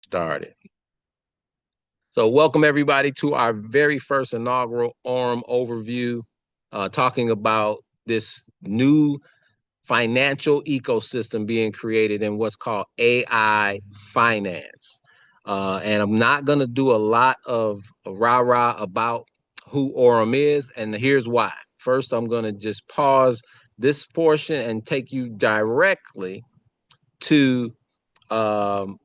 Started. So welcome everybody to our very first inaugural AURUM overview, talking about this new financial ecosystem being created in what's called AI finance. And I'm not going to do a lot of rah-rah about who AURUM is, and here's why. First, I'm going to just pause this portion and take you directly to um,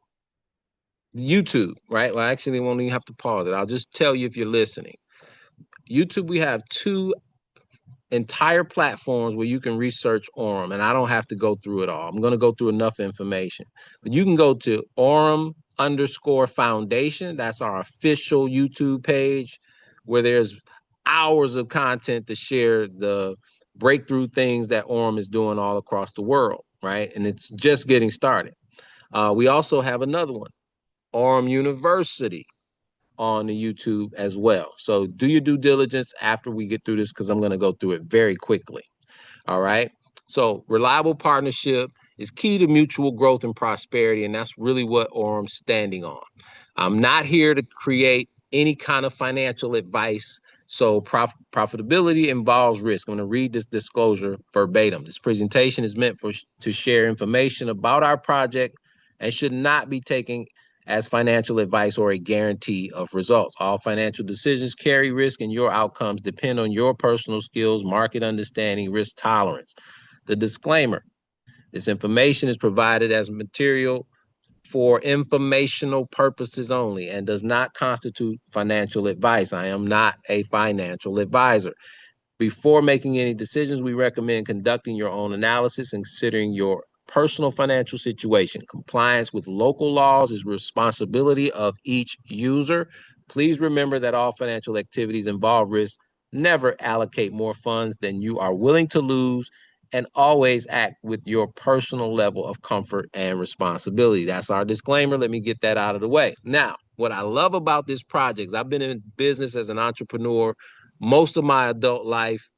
YouTube, right? Well, actually, won't even have to pause it. I'll just tell you if you're listening. YouTube, we have two entire platforms where you can research AURUM, and I don't have to go through it all. I'm going to go through enough information. But you can go to AURUM_foundation. That's our official YouTube page where there's hours of content to share the breakthrough things that AURUM is doing all across the world, right? And it's just getting started. We also have another one, AURUM University, on the YouTube as well. So do your due diligence after we get through this, because I'm going to go through it very quickly. All right. So reliable partnership is key to mutual growth and prosperity. And that's really what AURUM's standing on. I'm not here to create any kind of financial advice. So profitability involves risk. I'm going to read this disclosure verbatim. This presentation is meant to share information about our project and should not be taken as financial advice or a guarantee of results. All financial decisions carry risk, and your outcomes depend on your personal skills, market understanding, risk tolerance. The disclaimer: this information is provided as material for informational purposes only and does not constitute financial advice. I am not a financial advisor. Before making any decisions, we recommend conducting your own analysis and considering your personal financial situation. Compliance with local laws is responsibility of each user. Please remember that all financial activities involve risk. Never allocate more funds than you are willing to lose, and always act with your personal level of comfort and responsibility. That's our disclaimer. Let me get that out of the way. Now, what I love about this project is I've been in business as an entrepreneur most of my adult life,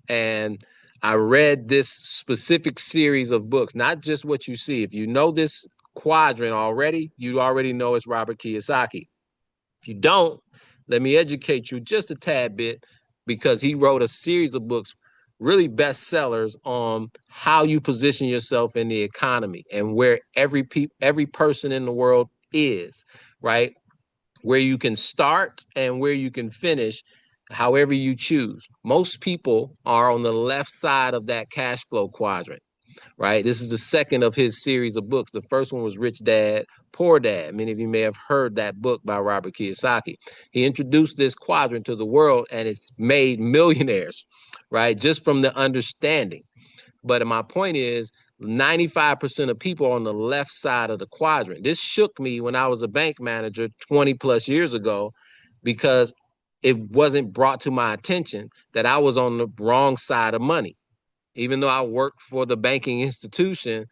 and I read this specific series of books, not just what you see. If you know this quadrant already, you already know it's Robert Kiyosaki. If you don't, let me educate you just a tad bit, because he wrote a series of books, really bestsellers, on how you position yourself in the economy and where every person in the world is, right? Where you can start and where you can finish, however you choose. Most people are on the left side of that cash flow quadrant, right? This is the second of his series of books. The first one was Rich Dad, Poor Dad. Many of you may have heard that book by Robert Kiyosaki. He introduced this quadrant to the world, and it's made millionaires, right? Just from the understanding. But my point is, 95% of people are on the left side of the quadrant. This shook me when I was a bank manager 20 plus years ago, because it wasn't brought to my attention that I was on the wrong side of money. Even though I worked for the banking institution,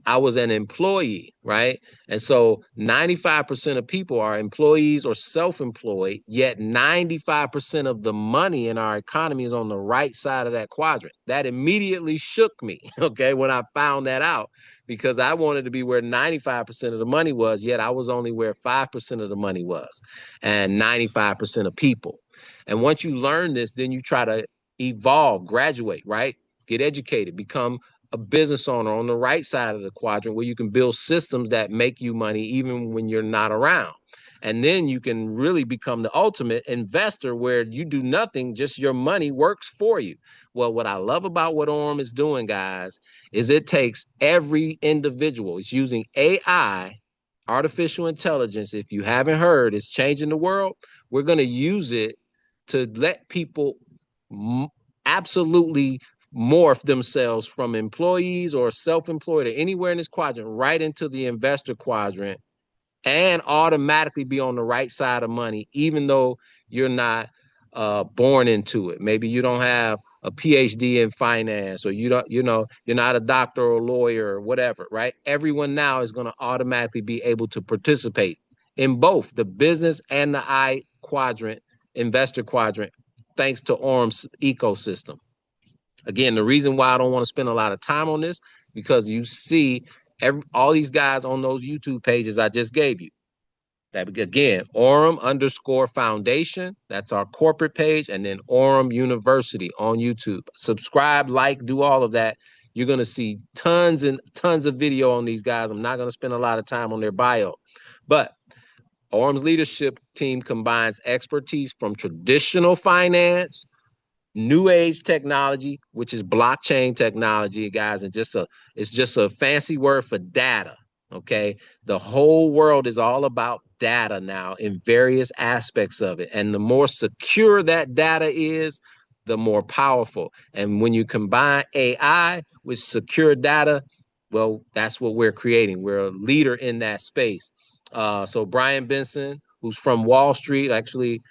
I was an employee, right? And so 95% of people are employees or self-employed, yet 95% of the money in our economy is on the right side of that quadrant. That immediately shook me, okay, when I found that out, because I wanted to be where 95% of the money was, yet I was only where 5% of the money was, and 95% of people. And once you learn this, then you try to evolve, graduate, right? Get educated, become a business owner on the right side of the quadrant, where you can build systems that make you money even when you're not around. And then you can really become the ultimate investor, where you do nothing, just your money works for you. Well, what I love about what AURUM is doing, guys, is it takes every individual. It's using AI, artificial intelligence. If you haven't heard, it's changing the world. We're going to use it to let people absolutely morph themselves from employees or self-employed or anywhere in this quadrant right into the investor quadrant, and automatically be on the right side of money, even though you're not born into it. Maybe you don't have a PhD in finance, or you don't, you're not a doctor or a lawyer or whatever, right? Everyone now is going to automatically be able to participate in both the business and the I quadrant, investor quadrant, thanks to AURUM's ecosystem. Again, the reason why I don't want to spend a lot of time on this, because you see all these guys on those YouTube pages I just gave you. That again, Aurum_foundation. That's our corporate page, and then Aurum University on YouTube. Subscribe, like, do all of that. You're gonna see tons and tons of video on these guys. I'm not gonna spend a lot of time on their bio, but Aurum's leadership team combines expertise from traditional finance, new age technology, which is blockchain technology, guys. It's just a fancy word for data. Okay. The whole world is all about data now in various aspects of it. And the more secure that data is, the more powerful. And when you combine AI with secure data, well, that's what we're creating. We're a leader in that space. So Brian Benson, who's from Wall Street, actually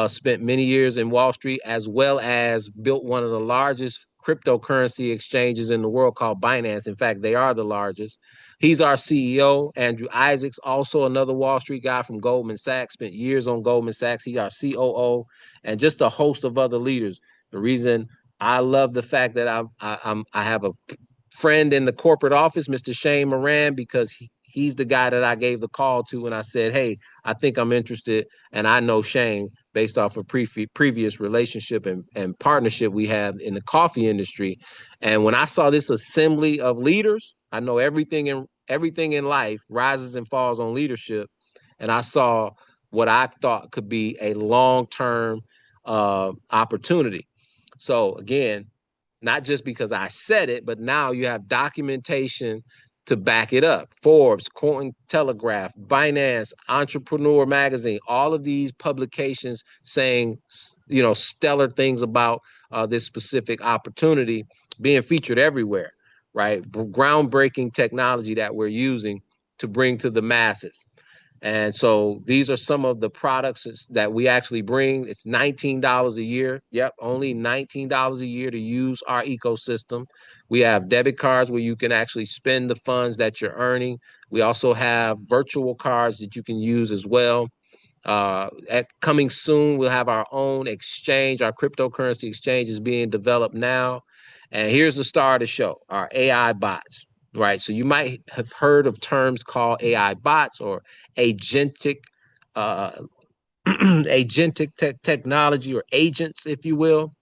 spent many years in Wall Street, as well as built one of the largest cryptocurrency exchanges in the world called Binance. In fact, they are the largest. He's our CEO. Andrew Isaacs, also another Wall Street guy from Goldman Sachs, spent years on Goldman Sachs. He's our COO, and just a host of other leaders. The reason I love the fact that I have a friend in the corporate office, Mr. Shane Moran, because he's the guy that I gave the call to when I said, hey, I think I'm interested. And I know Shane based off of previous relationship and partnership we have in the coffee industry. And when I saw this assembly of leaders, I know everything in life rises and falls on leadership. And I saw what I thought could be a long-term opportunity. So again, not just because I said it, but now you have documentation to back it up. Forbes, Cointelegraph, Binance, Entrepreneur Magazine, all of these publications saying, stellar things about this specific opportunity being featured everywhere, right? Groundbreaking technology that we're using to bring to the masses. And so these are some of the products that we actually bring. It's $19 a year. Yep, only $19 a year to use our ecosystem. We have debit cards where you can actually spend the funds that you're earning. We also have virtual cards that you can use as well. Coming soon, we'll have our own exchange. Our cryptocurrency exchange is being developed now. And here's the star of the show, our AI bots, right? So you might have heard of terms called AI bots or agentic uh, technology or agents, if you will.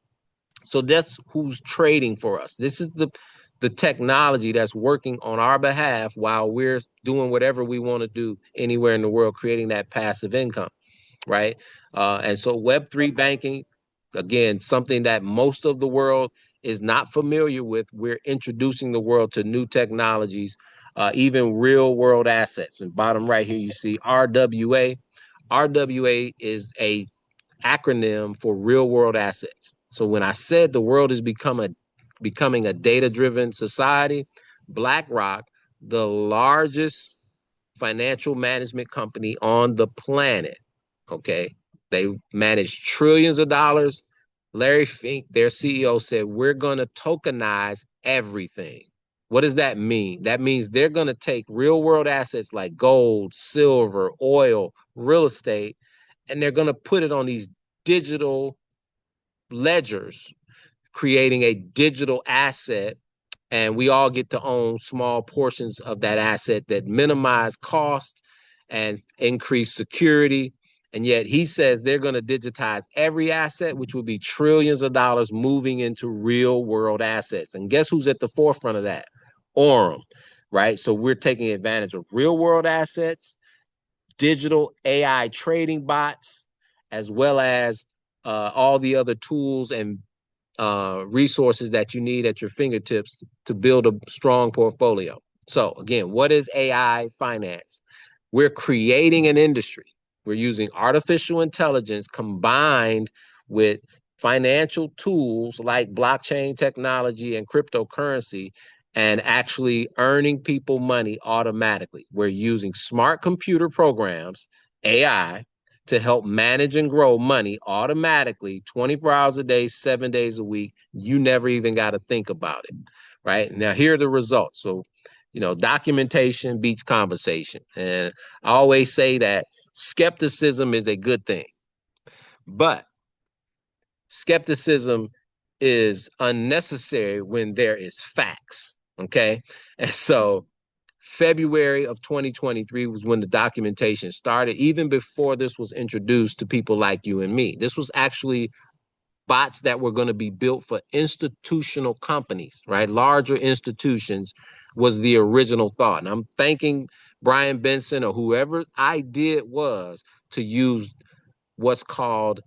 So that's who's trading for us. This is the technology that's working on our behalf while we're doing whatever we want to do anywhere in the world, creating that passive income, right? And so Web3 banking, again, something that most of the world is not familiar with. We're introducing the world to new technologies, even real world assets. And bottom right here, you see RWA. RWA is a acronym for real world assets. So when I said the world is becoming a data-driven society, BlackRock, the largest financial management company on the planet, okay, they manage trillions of dollars. Larry Fink, their CEO, said, we're going to tokenize everything. What does that mean? That means they're going to take real world assets like gold, silver, oil, real estate, and they're going to put it on these digital ledgers, creating a digital asset. And we all get to own small portions of that asset that minimize cost and increase security. And yet he says they're going to digitize every asset, which will be trillions of dollars moving into real world assets. And guess who's at the forefront of that? Aurum, right? So we're taking advantage of real world assets, digital AI trading bots, as well as all the other tools and resources that you need at your fingertips to build a strong portfolio. So again, what is AI finance? We're creating an industry. We're using artificial intelligence combined with financial tools like blockchain technology and cryptocurrency and actually earning people money automatically. We're using smart computer programs, AI, to help manage and grow money automatically 24 hours a day, 7 days a week. You never even got to think about it, right? Now, here are the results. So, documentation beats conversation. And I always say that skepticism is a good thing, but skepticism is unnecessary when there is facts, okay? And so February of 2023 was when the documentation started, even before this was introduced to people like you and me. This was actually bots that were going to be built for institutional companies, right? Larger institutions was the original thought. And I'm thanking Brian Benson or whoever idea it was to use what's called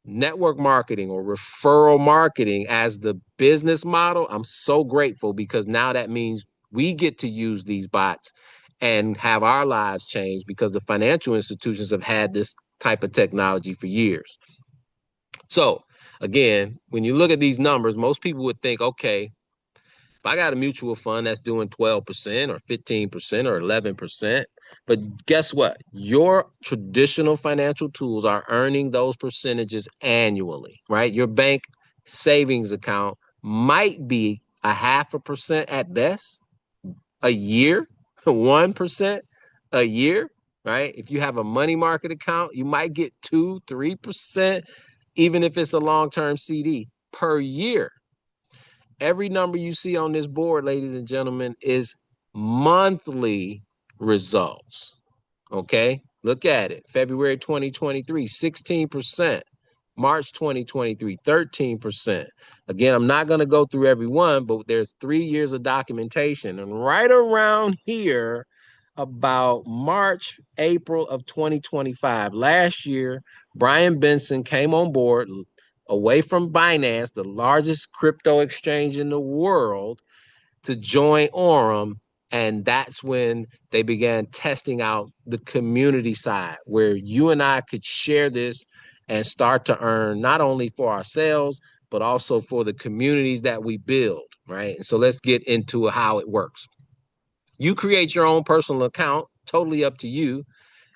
network marketing or referral marketing as the business model. I'm so grateful because now that means we get to use these bots and have our lives change because the financial institutions have had this type of technology for years. So again, when you look at these numbers, most people would think, okay, if I got a mutual fund that's doing 12% or 15% or 11%, but guess what? Your traditional financial tools are earning those percentages annually, right? Your bank savings account might be 0.5% at best a year, 1% a year, right? If you have a money market account, you might get 2, 3%, even if it's a long-term CD per year. Every number you see on this board, ladies and gentlemen, is monthly results. Okay, look at it. February 2023, 16%. March 2023, 13%. Again, I'm not going to go through every one, but there's 3 years of documentation. And right around here, about March, April of 2025, last year, Brian Benson came on board away from Binance, the largest crypto exchange in the world, to join AURUM. And that's when they began testing out the community side, where you and I could share this and start to earn not only for ourselves, but also for the communities that we build, right? And so let's get into how it works. You create your own personal account, totally up to you.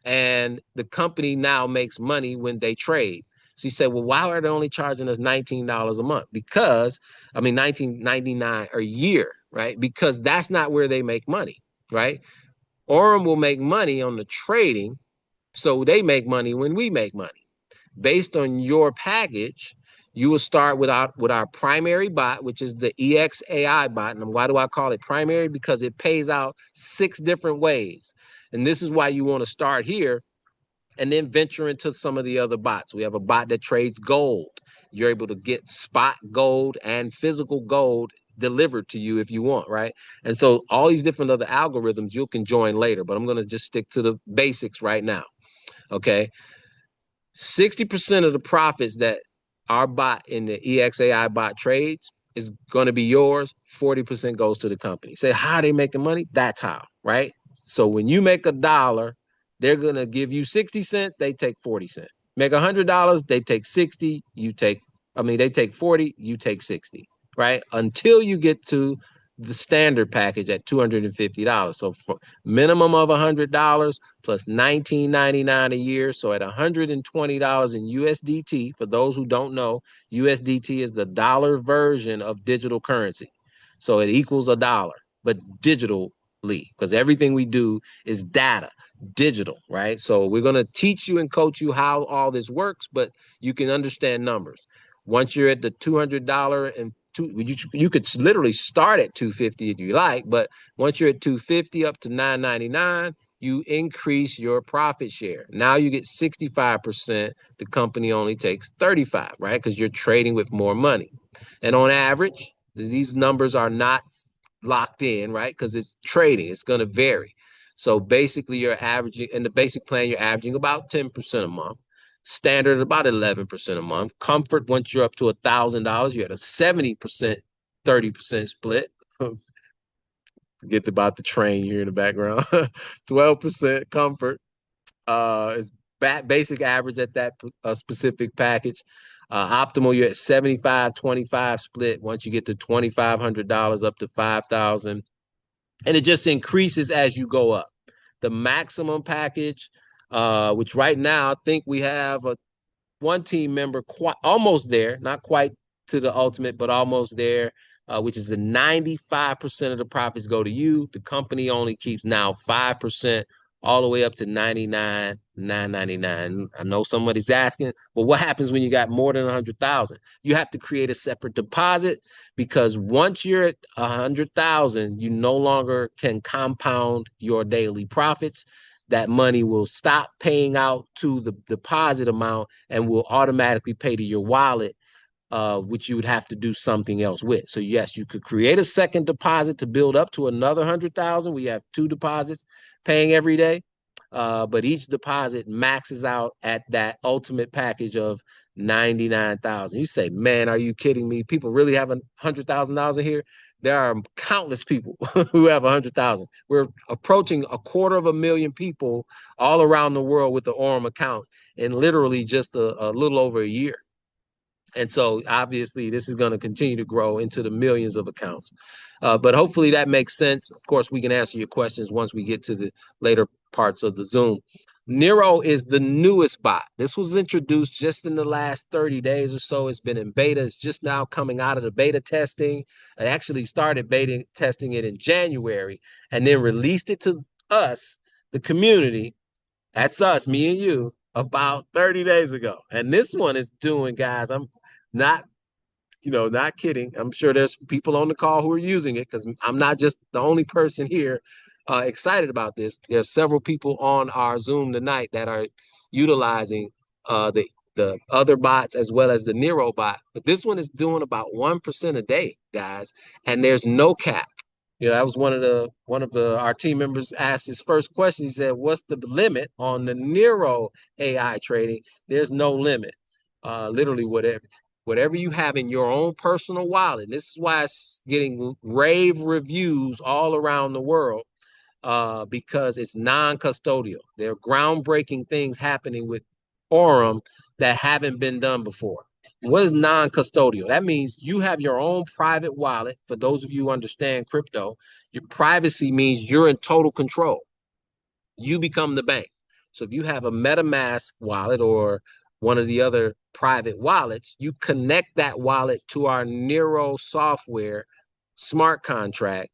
And the company now makes money when they trade. So you say, well, why are they only charging us $19 a month? Because, I mean, $19.99 a year, right? Because that's not where they make money, right? AURUM will make money on the trading, so they make money when we make money. Based on your package, you will start with our primary bot, which is the EXAI bot. And why do I call it primary? Because it pays out 6 different ways. And this is why you want to start here and then venture into some of the other bots. We have a bot that trades gold. You're able to get spot gold and physical gold delivered to you if you want, right? And so all these different other algorithms you can join later, but I'm going to just stick to the basics right now. Okay. 60% of the profits that our bot in the EXAI bot trades is going to be yours. 40% goes to the company. Say, how are they making money? That's how, right? So when you make $1, they're going to give you 60 cents, they take 40 cents. Make $100, they take 60, they take 40, you take 60, right? Until you get to the standard package at $250. So for minimum of $100 plus $19.99 a year. So at $120 in USDT, for those who don't know, USDT is the dollar version of digital currency. So it equals $1, but digitally, because everything we do is data, digital, right? So we're going to teach you and coach you how all this works, but you can understand numbers. Once you're at the $200 and you could literally start at $250 if you like, but once you're at $250 up to $9.99, you increase your profit share. Now you get 65%. The company only takes 35%, right? Because you're trading with more money. And on average, these numbers are not locked in, right? Because it's trading. It's going to vary. So basically, you're averaging in the basic plan, you're averaging about 10% a month. Standard about 11% a month. Comfort, once you're up to $1,000, you're at a 70%, 30% split. Forget about the train here in the background. 12% comfort is basic average at that specific package. Optimal, you're at 75-25 split. Once you get to $2,500 up to 5,000, and it just increases as you go up. The maximum package, which right now I think we have one team member almost there, not quite to the ultimate, but almost there, which is the 95% of the profits go to you. The company only keeps now 5% all the way up to 99, $9.99. I know somebody's asking, but what happens when you got more than 100,000? You have to create a separate deposit, because once you're at 100,000, you no longer can compound your daily profits. That money will stop paying out to the deposit amount and will automatically pay to your wallet, which you would have to do something else with. So yes, you could create a second deposit to build up to another 100,000. We have two deposits paying every day, but each deposit maxes out at that ultimate package of 99,000. You say, man, are you kidding me? People really have $100,000 in here? There are countless people who have 100,000. We're approaching 250,000 people all around the world with the AURUM account in literally just a little over a year. And so obviously this is going to continue to grow into the millions of accounts. But hopefully that makes sense. Of course, we can answer your questions once we get to the later parts of the Zoom. Nero is the newest bot. This was introduced just in the last 30 days or so. It's been in beta. It's just now coming out of the beta testing. I actually started beta testing it in January and then released it to us, the community. That's us, me and you, about 30 days ago. And this one is doing, guys, I'm not, not kidding. I'm sure there's people on the call who are using it, because I'm not just the only person here excited about this. There's several people on our Zoom tonight that are utilizing the other bots as well as the Nero bot. But this one is doing about 1% a day, guys, and there's no cap. That was one of our team members asked his first question. He said, "What's the limit on the Nero AI trading?" There's no limit. Literally, whatever you have in your own personal wallet. And this is why it's getting rave reviews all around the world, because it's non-custodial. There are groundbreaking things happening with AURUM that haven't been done before. What is non-custodial? That means you have your own private wallet. For those of you who understand crypto, your privacy means you're in total control. You become the bank. So if you have a MetaMask wallet or one of the other private wallets, you connect that wallet to our Nero software smart contract,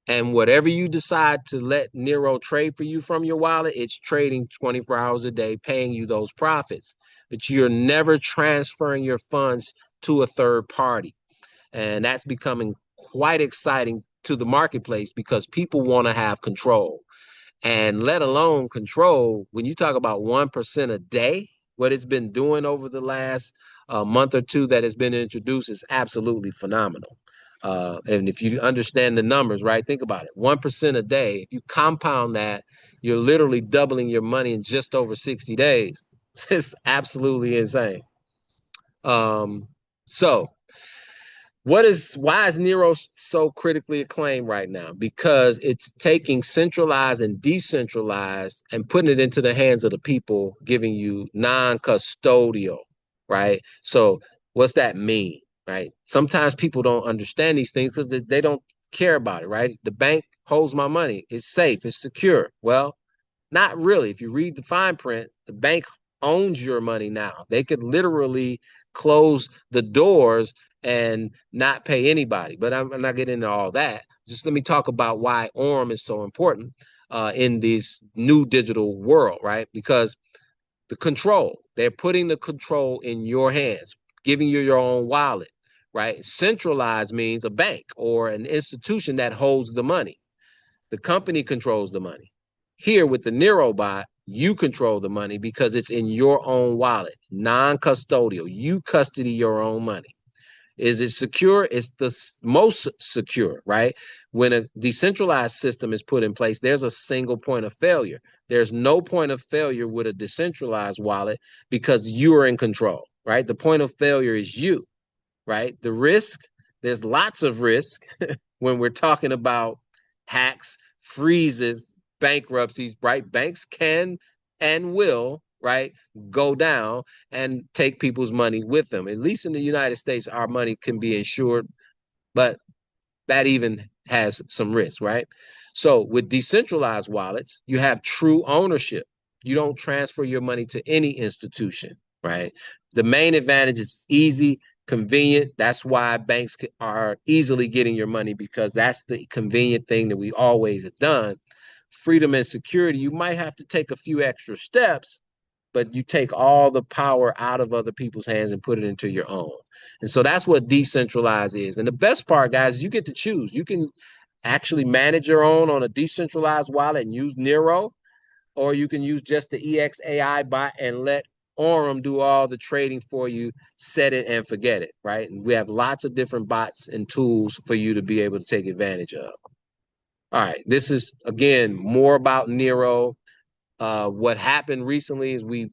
and whatever you decide to let Nero trade for you from your wallet, it's trading 24 hours a day, paying you those profits. But you're never transferring your funds to a third party. And that's becoming quite exciting to the marketplace, because people want to have control. And let alone control, when you talk about 1% a day, what it's been doing over the last month or two that has been introduced is absolutely phenomenal. And if you understand the numbers, right, think about it. 1% a day, if you compound that, you're literally doubling your money in just over 60 days. It's absolutely insane. So why is Nero so critically acclaimed right now? Because it's taking centralized and decentralized and putting it into the hands of the people, giving you non-custodial, right? So what's that mean, right? Sometimes people don't understand these things because they don't care about it, right? The bank holds my money. It's safe. It's secure. Well, not really. If you read the fine print, the bank owns your money now. They could literally close the doors and not pay anybody. But I'm not getting into all that. Just let me talk about why AURUM is so important in this new digital world, right? Because the control, they're putting the control in your hands, giving you your own wallet, right? Centralized means a bank or an institution that holds the money. The company controls the money. Here with the Nero bot, you control the money because it's in your own wallet, non-custodial. You custody your own money. Is it secure? It's the most secure, right? When a decentralized system is put in place, there's a single point of failure. There's no point of failure with a decentralized wallet because you are in control, right? The point of failure is you, right? The risk, there's lots of risk when we're talking about hacks, freezes, bankruptcies, right? Banks can and will, right, go down and take people's money with them. At least in the United States, our money can be insured, but that even has some risk, right? So with decentralized wallets, you have true ownership. You don't transfer your money to any institution, right? The main advantage is easy, convenient. That's why banks are easily getting your money, because that's the convenient thing that we always have done. freedom and security, you might have to take a few extra steps, but you take all the power out of other people's hands and put it into your own. And so that's what decentralized is. And the best part, guys, you get to choose. You can actually manage your own on a decentralized wallet and use Nero, or you can use just the EXAI bot and let AURUM do all the trading for you, set it and forget it, right? And we have lots of different bots and tools for you to be able to take advantage of. All right, this is, again, more about Nero. What happened recently is we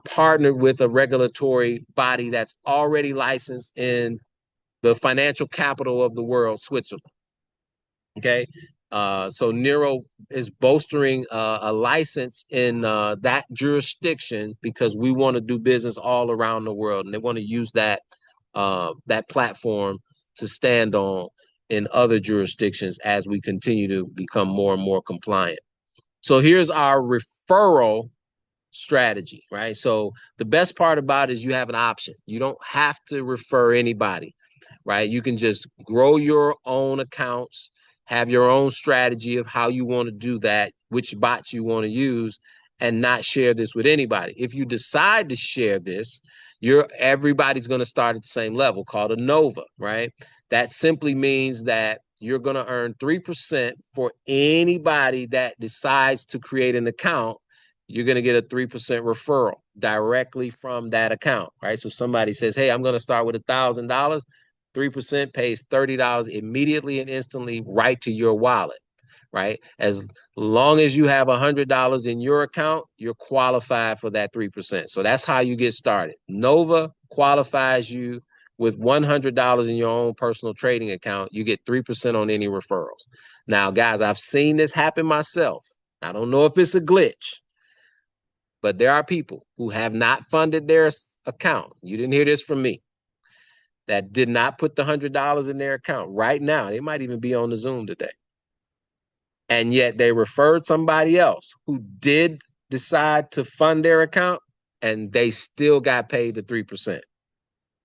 partnered with a regulatory body that's already licensed in the financial capital of the world, Switzerland. Okay. So Nero is bolstering a license in that jurisdiction because we want to do business all around the world, and they want to use that platform to stand on in other jurisdictions as we continue to become more and more compliant. So here's our referral strategy, right? So the best part about it is you have an option. You don't have to refer anybody, right? You can just grow your own accounts, have your own strategy of how you want to do that, which bots you want to use, and not share this with anybody. If you decide to share this, everybody's going to start at the same level, called a Nova, right? That simply means that you're going to earn 3% for anybody that decides to create an account. You're going to get a 3% referral directly from that account, right? So somebody says, hey, I'm going to start with $1,000. 3% pays $30 immediately and instantly right to your wallet, right? As long as you have $100 in your account, you're qualified for that 3%. So that's how you get started. Nova qualifies you with $100 in your own personal trading account. You get 3% on any referrals. Now, guys, I've seen this happen myself. I don't know if it's a glitch, but there are people who have not funded their account. You didn't hear this from me. That did not put the $100 in their account right now. They might even be on the Zoom today. And yet they referred somebody else who did decide to fund their account, and they still got paid the 3%.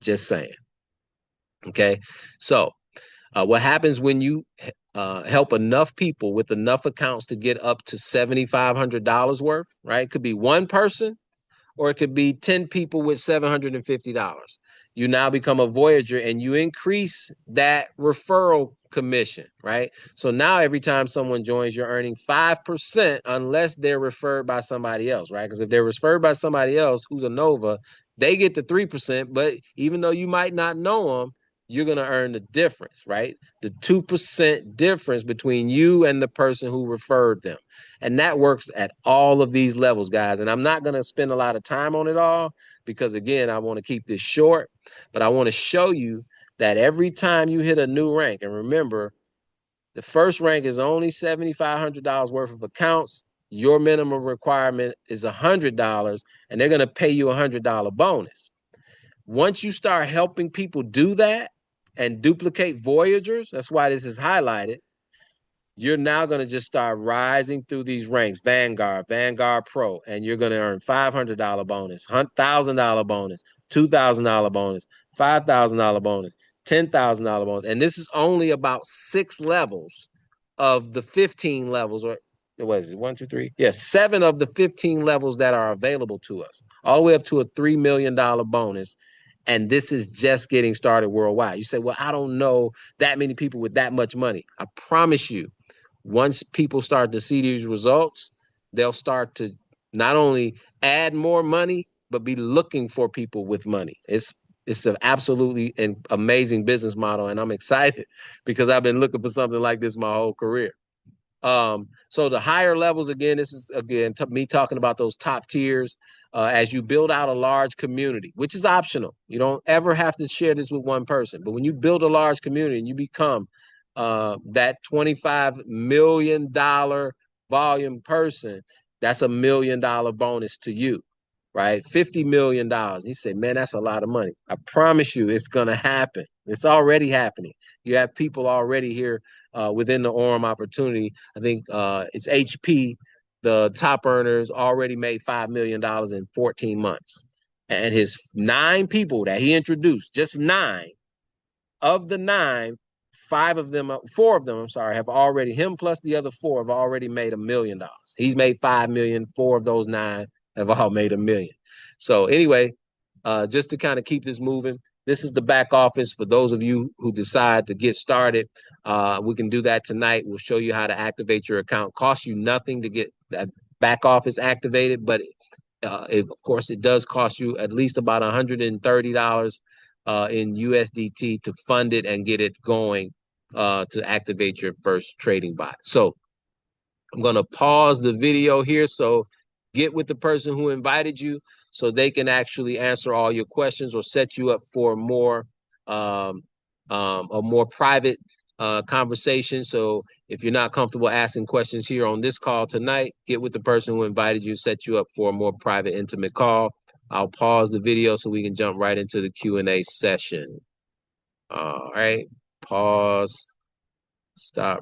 Just saying. Okay. So what happens when you help enough people with enough accounts to get up to $7,500 worth, right? It could be one person, or it could be 10 people with $750. You now become a Voyager and you increase that referral commission, right? So now every time someone joins, you're earning 5% unless they're referred by somebody else, right? Because if they're referred by somebody else who's a Nova, they get the 3%, but even though you might not know them, you're going to earn the difference, right? The 2% difference between you and the person who referred them. And that works at all of these levels, guys. And I'm not going to spend a lot of time on it all because, again, I want to keep this short, but I want to show you that every time you hit a new rank, and remember, the first rank is only $7,500 worth of accounts. Your minimum requirement is $100, and they're going to pay you a $100 bonus. Once you start helping people do that and duplicate Voyagers, that's why this is highlighted, you're now going to just start rising through these ranks, Vanguard, Vanguard Pro, and you're going to earn $500 bonus, $1,000 bonus, $2,000 bonus, $5,000 bonus, $10,000 bonus. And this is only about 6 levels of the 15 levels, or what is it, 1, 2, 3? Yes, 7 of the 15 levels that are available to us, all the way up to a $3 million bonus. And this is just getting started worldwide. You say, well, I don't know that many people with that much money. I promise you, once people start to see these results, they'll start to not only add more money, but be looking for people with money. It's an absolutely an amazing business model, and I'm excited because I've been looking for something like this my whole career. So the higher levels, again, this is me talking about those top tiers. As you build out a large community, which is optional, you don't ever have to share this with one person. But when you build a large community and you become that $25 million volume person, that's $1 million bonus to you, right? $50 million. You say, man, that's a lot of money. I promise you it's going to happen. It's already happening. You have people already here within the AURUM opportunity. I think it's HP. The top earners already made $5 million in 14 months. And his 9 people that he introduced, just 9 of the 9, 4 of them, I'm sorry, have already, him plus the other 4 have already made $1 million. He's made 5 million. 4 of those 9 have all made $1 million. So anyway, just to kind of keep this moving, this is the back office for those of you who decide to get started. We can do that tonight. We'll show you how to activate your account. Costs you nothing to get that back office activated, but of course, it does cost you at least about $130 in USDT to fund it and get it going to activate your first trading bot. So I'm going to pause the video here. So get with the person who invited you so they can actually answer all your questions or set you up for a more private conversation. So if you're not comfortable asking questions here on this call tonight, get with the person who invited you, set you up for a more private, intimate call. I'll pause the video so we can jump right into the Q&A session. All right, pause, stop.